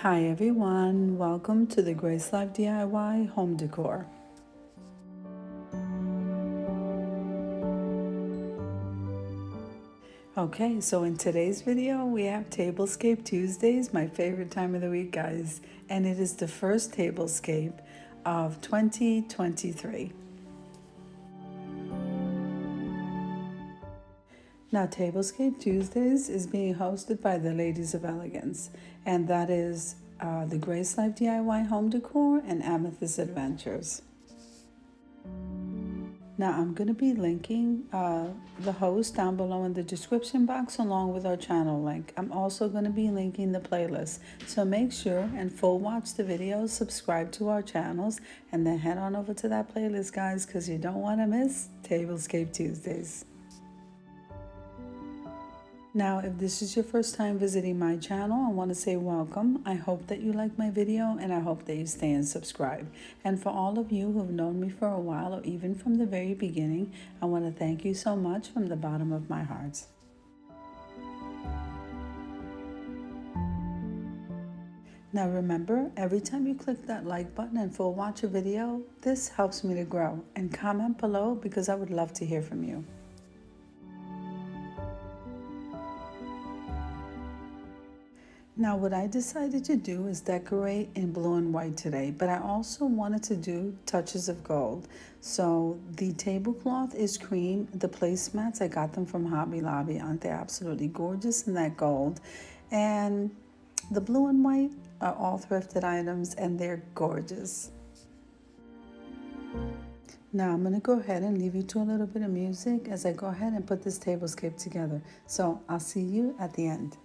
Hi everyone, welcome to the Grace Life DIY Home Decor. Okay, so in today's video we have Tablescape Tuesdays, my favorite time of the week, guys, and it is the first Tablescape of 2023. Now, Tablescape Tuesdays is being hosted by the Ladies of Elegance, and that is the Grace Life DIY Home Decor and Amethyst Adventures. Now, I'm going to be linking the host down below in the description box along with our channel link. I'm also going to be linking the playlist, so make sure and full watch the videos, subscribe to our channels, and then head on over to that playlist, guys, because you don't want to miss Tablescape Tuesdays. Now, if this is your first time visiting my channel, I want to say welcome. I hope that you like my video and I hope that you stay and subscribe. And for all of you who have known me for a while or even from the very beginning, I want to thank you so much from the bottom of my heart. Now remember, every time you click that like button and full watch a video, this helps me to grow. And comment below because I would love to hear from you. Now what I decided to do is decorate in blue and white today, but I also wanted to do touches of gold. So the tablecloth is cream. The placemats, I got them from Hobby Lobby. Aren't they absolutely gorgeous in that gold? And the blue and white are all thrifted items and they're gorgeous. Now I'm going to go ahead and leave you to a little bit of music as I go ahead and put this tablescape together. So I'll see you at the end.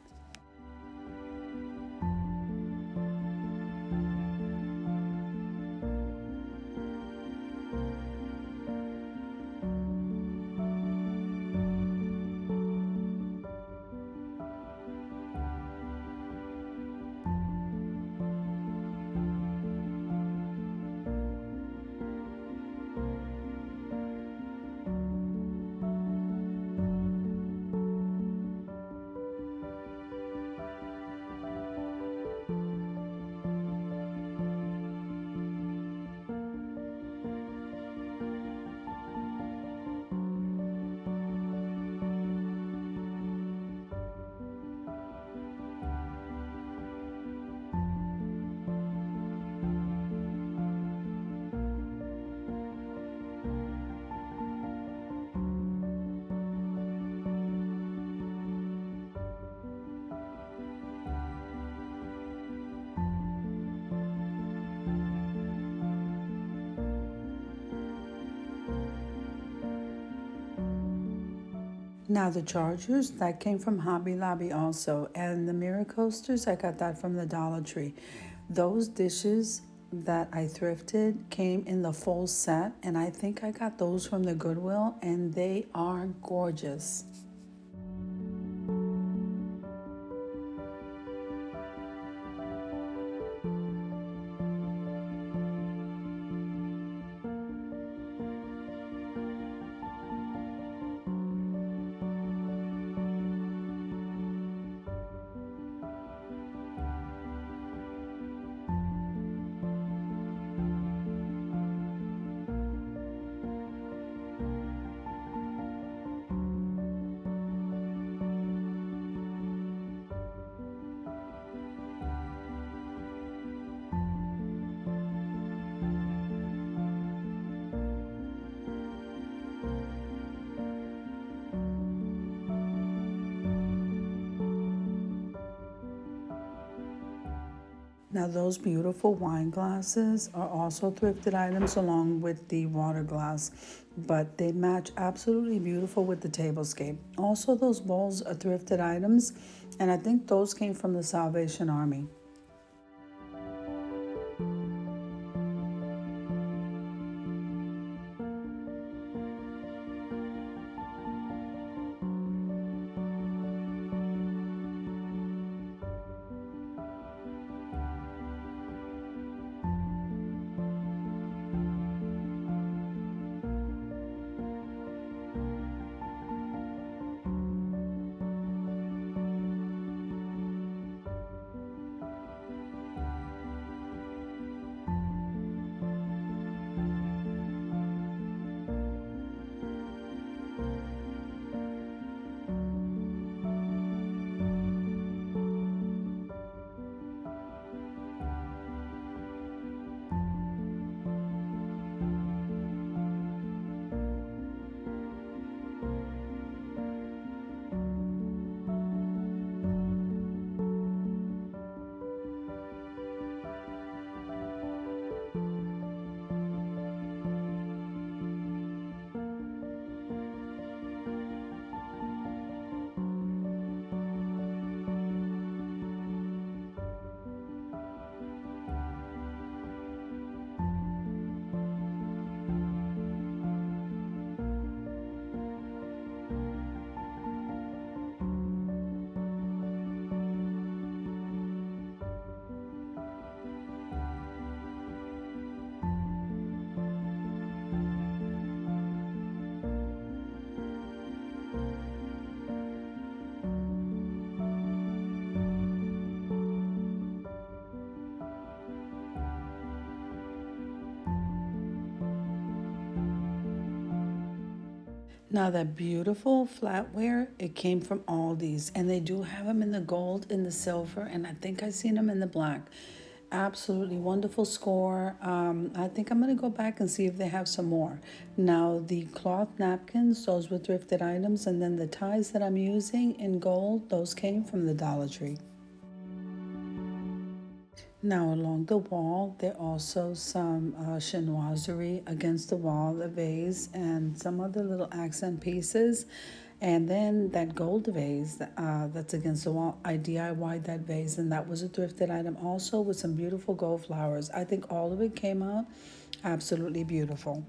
Now the chargers, that came from Hobby Lobby also, and the mirror coasters, I got that from the Dollar Tree. Those dishes that I thrifted came in the full set, and I think I got those from the Goodwill, and they are gorgeous. Now those beautiful wine glasses are also thrifted items along with the water glass, but they match absolutely beautiful with the tablescape. Also, those bowls are thrifted items, and I think those came from the Salvation Army. Now that beautiful flatware, it came from Aldi's, and they do have them in the gold, in the silver, and I think I've seen them in the black. Absolutely wonderful score. I think I'm gonna go back and see if they have some more. Now the cloth napkins, those were thrifted items, and then the ties that I'm using in gold, those came from the Dollar Tree. Now along the wall, there are also some chinoiserie against the wall, the vase, and some other little accent pieces. And then that gold vase that's against the wall, I DIY'd that vase, and that was a thrifted item also with some beautiful gold flowers. I think all of it came out absolutely beautiful.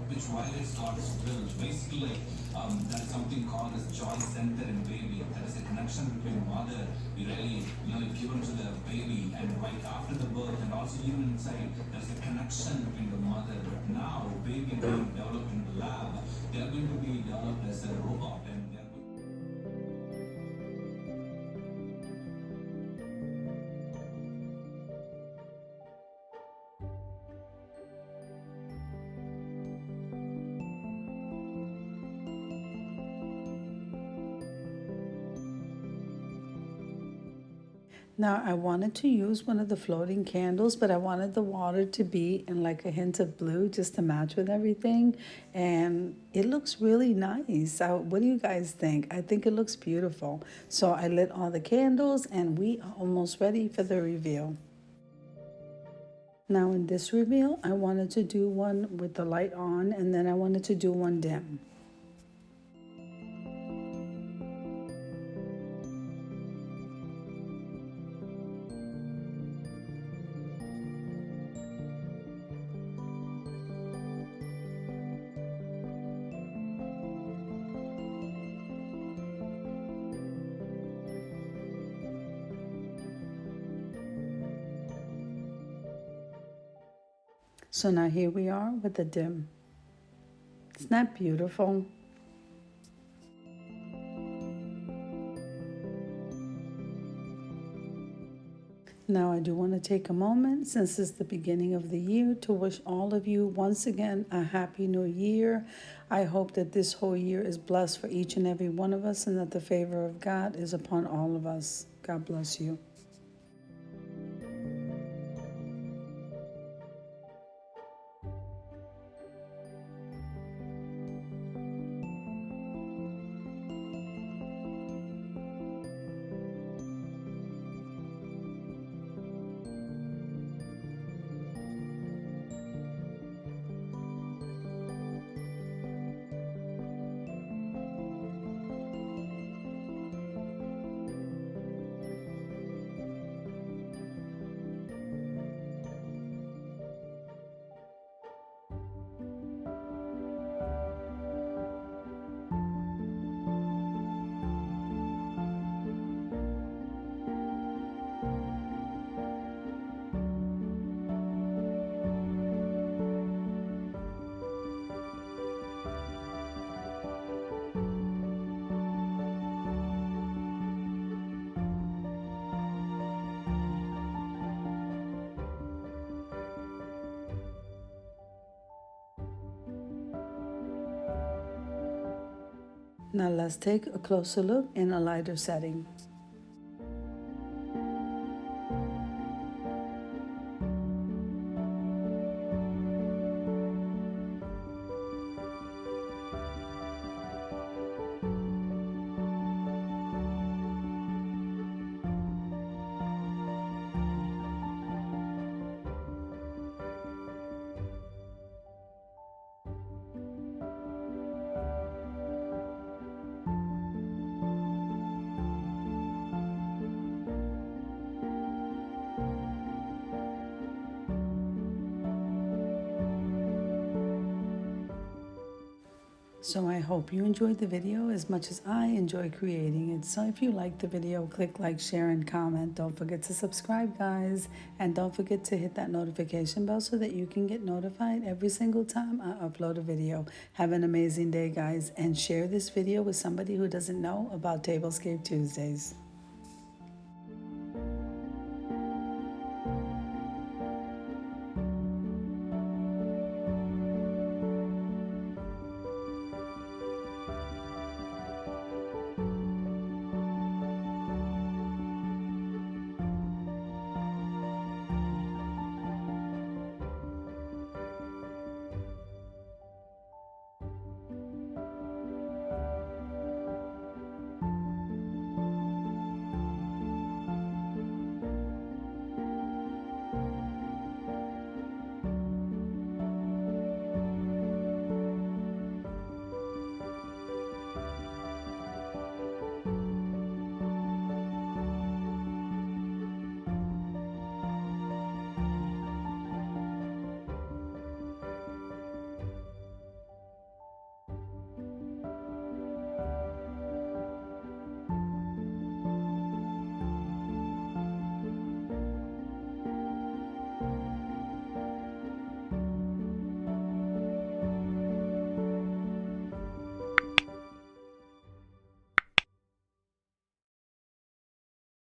Which violates God's will. Basically, that's something called as joy center in baby. That is a connection between mother, you really, given to the baby, and right after the birth, and also even inside, there's a connection between the mother. But now, baby being developed in the lab, they are going to be developed as a robot, and they are going. Now I wanted to use one of the floating candles, but I wanted the water to be in like a hint of blue just to match with everything. And it looks really nice. What do you guys think? I think it looks beautiful. So I lit all the candles and we are almost ready for the reveal. Now in this reveal, I wanted to do one with the light on, and then I wanted to do one dim. So now here we are with the dim. Isn't that beautiful? Now I do want to take a moment, since it's the beginning of the year, to wish all of you once again a happy new year. I hope that this whole year is blessed for each and every one of us, and that the favor of God is upon all of us. God bless you. Now let's take a closer look in a lighter setting. So I hope you enjoyed the video as much as I enjoy creating it. So if you liked the video, click like, share, and comment. Don't forget to subscribe, guys. And don't forget to hit that notification bell so that you can get notified every single time I upload a video. Have an amazing day, guys. And share this video with somebody who doesn't know about Tablescape Tuesdays.